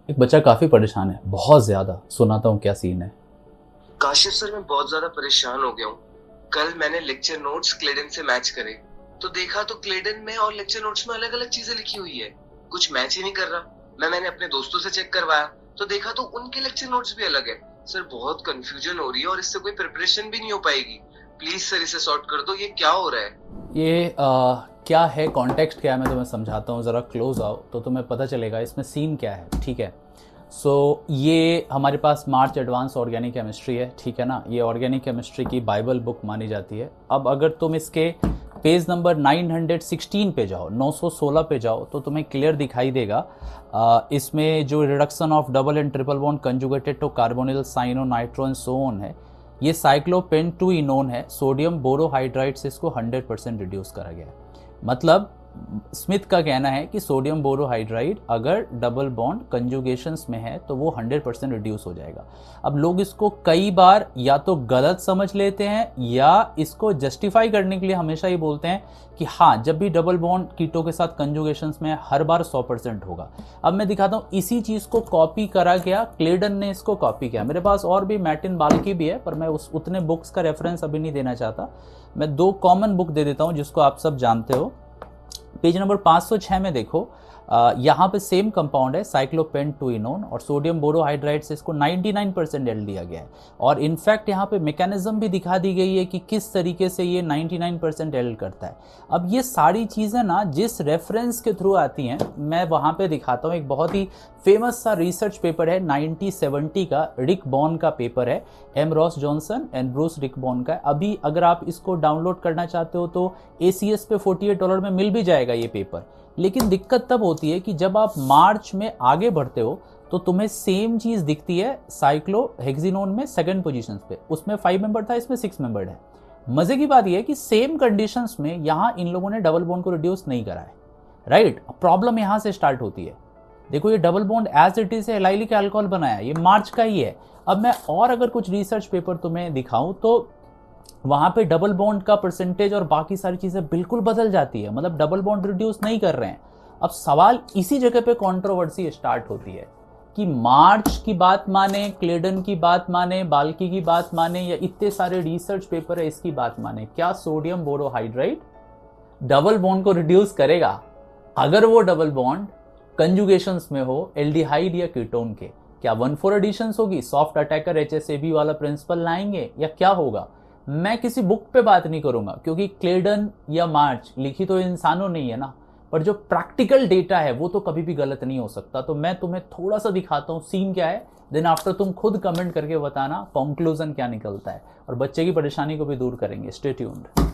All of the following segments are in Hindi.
एक बच्चा काफी परेशान है, बहुत ज्यादा। सुनाता हूँ क्या सीन है। काशिफ सर, मैं बहुत ज्यादा परेशान हो गया हूँ। कल मैंने लेक्चर नोट्स क्लेडन से मैच करे तो देखा तो क्लेडन में और लेक्चर नोट्स में अलग अलग चीजें लिखी हुई है। कुछ मैच ही नहीं कर रहा। मैंने अपने दोस्तों से चेक करवाया तो देखा तो उनके लेक्चर नोट्स भी अलग है। सर, बहुत कंफ्यूजन हो रही है और इससे कोई प्रिपरेशन भी नहीं हो पाएगी। प्लीज सर, इसे सॉर्ट कर दो। ये क्या हो रहा है? ये क्या है, कॉन्टेक्स्ट क्या है, मैं तुम्हें समझाता हूँ। ज़रा क्लोज आओ तो तुम्हें पता चलेगा इसमें सीन क्या है, ठीक है। ये हमारे पास मार्च एडवांस ऑर्गेनिक केमिस्ट्री है, ठीक है ना। ये ऑर्गेनिक केमिस्ट्री की बाइबल बुक मानी जाती है। अब अगर तुम इसके पेज नंबर 916 पे जाओ, 916 पे जाओ, तो तुम्हें क्लियर दिखाई देगा। इसमें जो reduction of double and triple bond conjugated to carbonyl cyano nitro and so on है, ये साइक्लोपेन टू इनोन है। सोडियम बोरोहाइड्राइड से इसको 100% रिड्यूस करा गया है। मतलब स्मिथ का कहना है कि सोडियम बोरोहाइड्राइड अगर डबल बॉन्ड कंजुगेशंस में है तो वो 100% रिड्यूस हो जाएगा। अब लोग इसको कई बार या तो गलत समझ लेते हैं या इसको जस्टिफाई करने के लिए हमेशा ये बोलते हैं कि हाँ, जब भी डबल बॉन्ड कीटो के साथ कंजुगेशंस में हर बार 100% होगा। अब मैं दिखाता हूँ, इसी चीज़ को कॉपी करा गया, क्लेडन ने इसको कॉपी किया। मेरे पास और भी मैटिन बाल्की भी है, पर मैं उस उतने बुक्स का रेफरेंस अभी नहीं देना चाहता। मैं दो कॉमन बुक दे देता हूँ जिसको आप सब जानते हो। पेज नंबर 506 में देखो, यहाँ पे सेम कंपाउंड है साइक्लोपेन टू इनोन, और सोडियम बोरोहाइड्राइड से इसको 99% एल दिया गया है। और इनफैक्ट यहाँ पे मैकेनिज्म भी दिखा दी गई है कि किस तरीके से ये 99% एल करता है। अब ये सारी चीज़ें ना जिस रेफरेंस के थ्रू आती हैं, मैं वहाँ पे दिखाता हूँ। एक बहुत ही फेमस सा रिसर्च पेपर है 1970 का, रिक बॉन का पेपर है। M Ross Johnson and Bruce Rickborn का है। अभी अगर आप इसको डाउनलोड करना चाहते हो तो ACS पे $48 में मिल भी जाएगा ये पेपर। लेकिन दिक्कत तब होती है कि जब आप मार्च में आगे बढ़ते हो तो तुम्हें सेम चीज दिखती है साइक्लोहेक्सिनोन में सेकंड पोजीशन पे। उसमें 5 मेंबर था, इसमें 6 मेंबर है। मजे की बात यह है कि सेम कंडीशंस में यहां इन लोगों ने डबल बॉन्ड को रिड्यूस नहीं करा है। राइट, प्रॉब्लम यहां से स्टार्ट होती है। देखो, ये double bond as it is allylic alcohol बनाया, ये मार्च का ही है। अब मैं और अगर कुछ रिसर्च पेपर तुम्हें दिखाऊं तो वहां पे डबल बॉन्ड का परसेंटेज और बाकी सारी चीजें बिल्कुल बदल जाती है। मतलब डबल बॉन्ड रिड्यूस नहीं कर रहे हैं। अब सवाल इसी जगह पे कंट्रोवर्सी स्टार्ट होती है कि मार्च की बात माने, क्लेडन की बात माने, बाल्की की बात माने, या इतने सारे रिसर्च पेपर है इसकी बात माने, क्या सोडियम बोरोहाइड्राइड डबल बॉन्ड को रिड्यूस करेगा अगर वो डबल बॉन्ड कंजुगेशंस में हो एल्डिहाइड या कीटोन के? क्या 1,4 एडिशंस होगी, सॉफ्ट अटैकर HSAB वाला प्रिंसिपल लाएंगे, या क्या होगा? मैं किसी बुक पे बात नहीं करूंगा क्योंकि क्लेडन या मार्च लिखी तो इंसानों नहीं है ना। पर जो प्रैक्टिकल डेटा है वो तो कभी भी गलत नहीं हो सकता। तो मैं तुम्हें थोड़ा सा दिखाता हूँ सीन क्या है, देन आफ्टर तुम खुद कमेंट करके बताना कंक्लूजन क्या निकलता है, और बच्चे की परेशानी को भी दूर करेंगे। Stay tuned.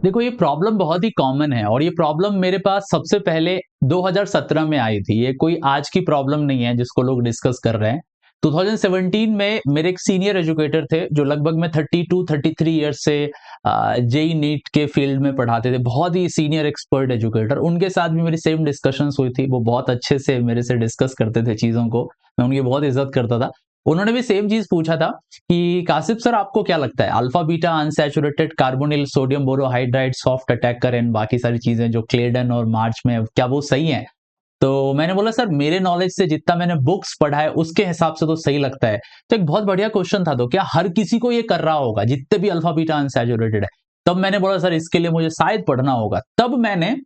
देखो, ये प्रॉब्लम बहुत ही कॉमन है और ये प्रॉब्लम मेरे पास सबसे पहले 2017 में आई थी। ये कोई आज की प्रॉब्लम नहीं है जिसको लोग डिस्कस कर रहे हैं। 2017 में मेरे एक सीनियर एजुकेटर थे जो लगभग में 32-33 ईयर्स से जेई नीट के फील्ड में पढ़ाते थे। बहुत ही सीनियर एक्सपर्ट एजुकेटर, उनके साथ भी मेरी सेम डिस्कशंस हुई थी। वो बहुत अच्छे से मेरे से डिस्कस करते थे चीज़ों को, मैं उनकी बहुत इज्जत करता था। उन्होंने भी सेम चीज़ पूछा था कि कासिफ सर, आपको क्या लगता है alpha beta unsaturated carbonyl sodium borohydride soft attacker and बाकी सारी चीजें जो क्लेडन और मार्च में, क्या वो सही है? तो मैंने बोला, सर मेरे नॉलेज से जितना मैंने बुक्स पढ़ा है उसके हिसाब से तो सही लगता है। तो एक बहुत बढ़िया क्वेश्चन था, तो क्या हर किसी को ये कर रहा होगा जितने भी अल्फा बीटा अनसैचुरेटेड है? तब मैंने बोला, सर इसके लिए मुझे शायद पढ़ना होगा। तब मैंने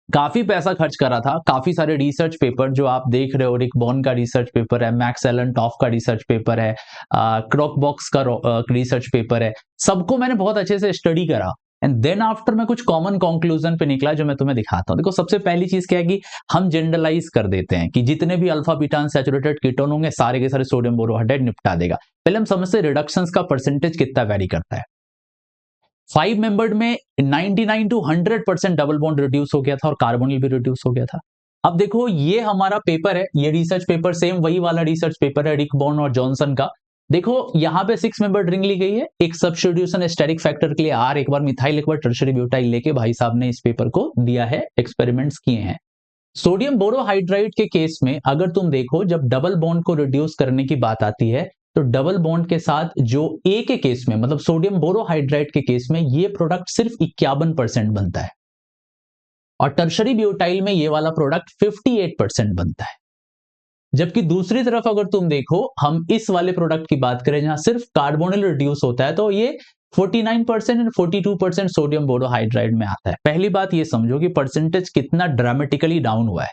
काफी पैसा खर्च करा था। काफी सारे रिसर्च पेपर जो आप देख रहे हो, रिक बॉन का रिसर्च पेपर है, मैक्स एलन टॉफ का रिसर्च पेपर है, क्रॉक बॉक्स का रिसर्च पेपर है, सबको मैंने बहुत अच्छे से स्टडी करा। एंड देन आफ्टर मैं कुछ कॉमन कंक्लूजन पे निकला जो मैं तुम्हें दिखाता हूँ। देखो, सबसे पहली चीज क्या है कि हम जनरलाइज कर देते हैं कि जितने भी अल्फा बीटा अनसैचुरेटेड कीटोन होंगे सारे के सारे सोडियम बोरोहाइड्राइड निपटा देगा। पहले हम समझते हैं रिडक्शंस का परसेंटेज कितना वेरी करता है। 5 मेंबर्ड में 99 टू 100% डबल बॉन्ड रिड्यूस हो गया था और कार्बोनिल भी रिड्यूस हो गया था। अब देखो, ये हमारा पेपर है, ये रिसर्च पेपर सेम वही वाला रिसर्च पेपर है रिक बॉन और जॉनसन का। देखो, यहाँ पे 6 मेंबर रिंग ली गई है। एक सब्स्टिट्यूशन स्टेरिक फैक्टर के लिए R, एक बार मिथाइल, एक बार टर्शरी ब्यूटाइल लेके भाई साहब ने इस पेपर को दिया है, एक्सपेरिमेंट्स किए हैं। सोडियम बोरोहाइड्राइड के केस में अगर तुम देखो, जब डबल बॉन्ड को रिड्यूस करने की बात आती है तो डबल बॉन्ड के साथ जो A के केस में, मतलब सोडियम बोरोहाइड्राइड के केस में, ये प्रोडक्ट सिर्फ 51% बनता है, और टर्शरी ब्यूटाइल में ये वाला प्रोडक्ट 58% बनता है। जबकि दूसरी तरफ अगर तुम देखो, हम इस वाले प्रोडक्ट की बात करें जहां सिर्फ कार्बोनिल रिड्यूस होता है, तो ये 49% एंड 42% सोडियम बोरोहाइड्राइड में आता है। पहली बात ये समझो कि परसेंटेज कितना ड्रामेटिकली डाउन हुआ है।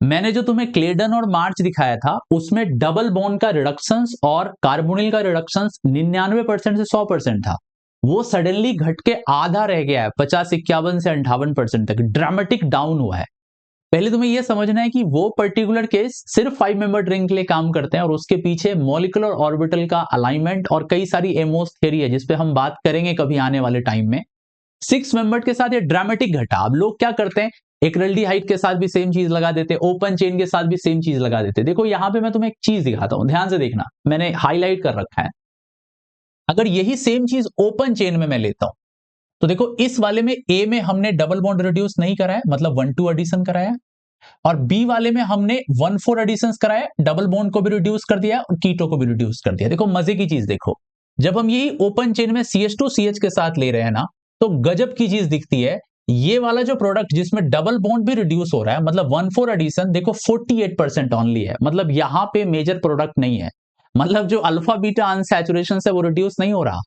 मैंने जो तुम्हें क्लेडन और मार्च दिखाया था उसमें डबल बॉन्ड का रिडक्शंस और कार्बोनिल का रिडक्शंस 99% से 100% था, वो सडनली घट के आधा रह गया है, 50-51 से 58% तक ड्रामेटिक डाउन हुआ है। पहले तुम्हें यह समझना है कि वो पर्टिकुलर केस सिर्फ 5 मेंबर्ड रिंग के लिए काम करते हैं और उसके पीछे मॉलिक्यूलर ऑर्बिटल का अलाइनमेंट और कई सारी एमोस थ्योरी है जिस पे हम बात करेंगे कभी आने वाले टाइम में। 6 मेंबर्ड के साथ ये ड्रामेटिक घटा। अब लोग क्या करते हैं, एक्रिल्डिहाइड के साथ भी सेम चीज लगा देते, ओपन चेन के साथ भी सेम चीज लगा देते। देखो यहां पे मैं तुम्हें एक चीज दिखाता हूं, ध्यान से देखना, मैंने हाईलाइट कर रखा है। अगर यही सेम चीज ओपन चेन में मैं लेता हूं तो देखो इस वाले में ए में हमने डबल बॉन्ड रिड्यूस नहीं कराया, मतलब 1-2 एडिशन कराया, और बी वाले में हमने 1-4 एडिशंस कराया, डबल बॉन्ड को भी रिड्यूस कर दिया और कीटो को भी रिड्यूस कर दिया। देखो मजे की चीज देखो, जब हम यही ओपन चेन में CH2CH के साथ ले रहे हैं ना, तो गजब की चीज दिखती है। ये वाला जो प्रोडक्ट जिसमें डबल बॉन्ड भी रिड्यूस हो रहा है, मतलब 1-4 एडिशन, देखो 48% ओनली है, मतलब यहां पे मेजर प्रोडक्ट नहीं है, मतलब जो अल्फा बीटा अनसैचुरेशन है वो रिड्यूस नहीं हो रहा।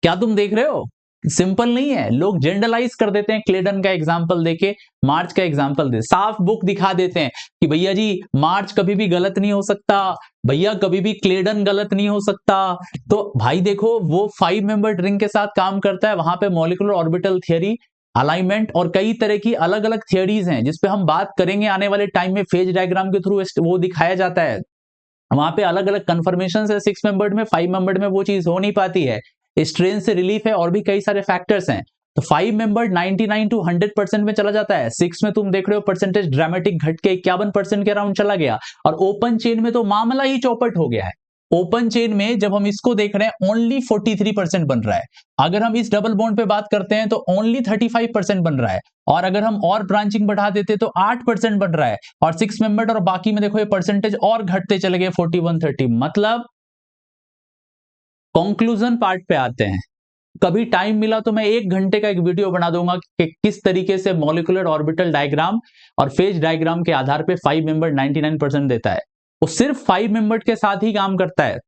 क्या तुम देख रहे हो? सिंपल नहीं है, लोग जनरलाइज कर देते हैं, क्लेडन का एग्जांपल देके मार्च का एग्जांपल दे, साफ बुक दिखा देते हैं कि भैया जी मार्च कभी भी गलत नहीं हो सकता, भैया कभी भी क्लेडन गलत नहीं हो सकता। तो भाई देखो वो 5 मेंबर्ड रिंग के साथ काम करता है, वहां पे मॉलिक्यूलर ऑर्बिटल थियरी, अलाइनमेंट और कई तरह की अलग अलग थियरीज हैं जिसपे हम बात करेंगे आने वाले टाइम में, फेज डायग्राम के थ्रू वो दिखाया जाता है। वहां पे अलग अलग कन्फर्मेशन है, 6 मेंबर्ड में, 5 मेंबर्ड में वो चीज हो नहीं पाती है, स्ट्रेन से रिलीफ है और भी कई सारे फैक्टर्स हैं। तो 5 मेंबर्ड 99 to 100% में चला जाता है, 6 में तुम देख रहे हो परसेंटेज ड्रामेटिक घट के 51% के अराउंड चला गया, और ओपन चेन में तो मामला ही चौपट हो गया है। ओपन चेन में जब हम इसको देख रहे हैं ओनली 43% बन रहा है, अगर हम इस डबल बॉन्ड पे बात करते हैं तो ओनली 35% बन रहा है, और अगर हम और ब्रांचिंग बढ़ा देते तो 8% बन रहा है, और 6 मेंबर्ड और बाकी में देखो ये परसेंटेज और घटते चले गए 41-30। मतलब कंक्लूजन पार्ट पे आते हैं, कभी टाइम मिला तो मैं 1 घंटे का एक वीडियो बना दूंगा कि किस तरीके से मॉलिक्यूलर ऑर्बिटल डायग्राम और फेज डायग्राम के आधार पे 5 मेंबर 99% देता है। वो सिर्फ 5 मेंबर के साथ ही काम करता है।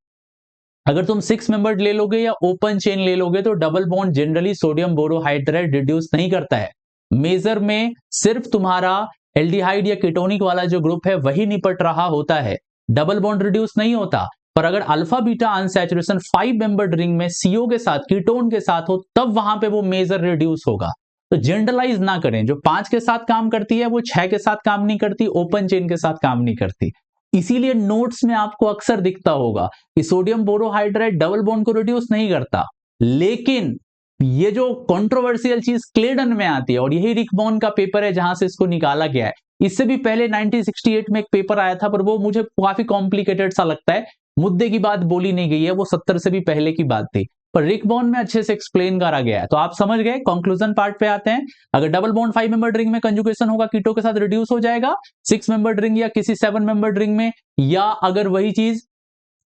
अगर तुम 6 मेंबर्ड ले लोगे या ओपन चेन ले लोगे तो double bond generally sodium borohydride reduce नहीं करता है। मेजर में सिर्फ तुम्हारा एल्डिहाइड या कीटोनिक वाला जो ग्रुप है वही निपट रहा होता है, डबल बॉन्ड रिड्यूस नहीं होता। पर अगर alpha beta unsaturation 5 membered ring में सीओ के साथ, कीटोन के साथ हो, तब वहां पे वो मेजर रिड्यूस होगा। तो जनरलाइज ना करें, जो 5 के साथ काम करती है वो 6 के साथ काम नहीं करती, ओपन चेन के साथ काम नहीं करती। इसीलिए नोट्स में आपको अक्सर दिखता होगा कि सोडियम बोरोहाइड्राइड डबल बॉन्ड को रिड्यूस नहीं करता, लेकिन ये जो कंट्रोवर्शियल चीज क्लेडन में आती है, और यही रिक बॉन का पेपर है जहां से इसको निकाला गया है। इससे भी पहले 1968 में एक पेपर आया था, पर वो मुझे काफी कॉम्प्लिकेटेड सा लगता है, मुद्दे की बात बोली नहीं गई है, वो 70 से भी पहले की बात थी, पर रिक बॉन में अच्छे से एक्सप्लेन करा गया है। तो आप समझ गए, कंक्लूजन पार्ट पे आते हैं। अगर डबल बॉन्ड 5 मेंबर्ड रिंग में कंजुगेशन होगा, कीटो के साथ रिड्यूस हो जाएगा, 6 मेंबर्ड रिंग या किसी 7 मेंबर्ड रिंग में, या अगर वही चीज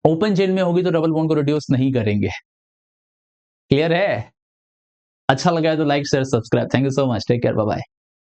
ओपन चेन में होगी तो डबल बॉन्ड को रिड्यूस नहीं करेंगे। क्लियर है? अच्छा लगा है तो like share subscribe. Thank you so much, take care, bye bye.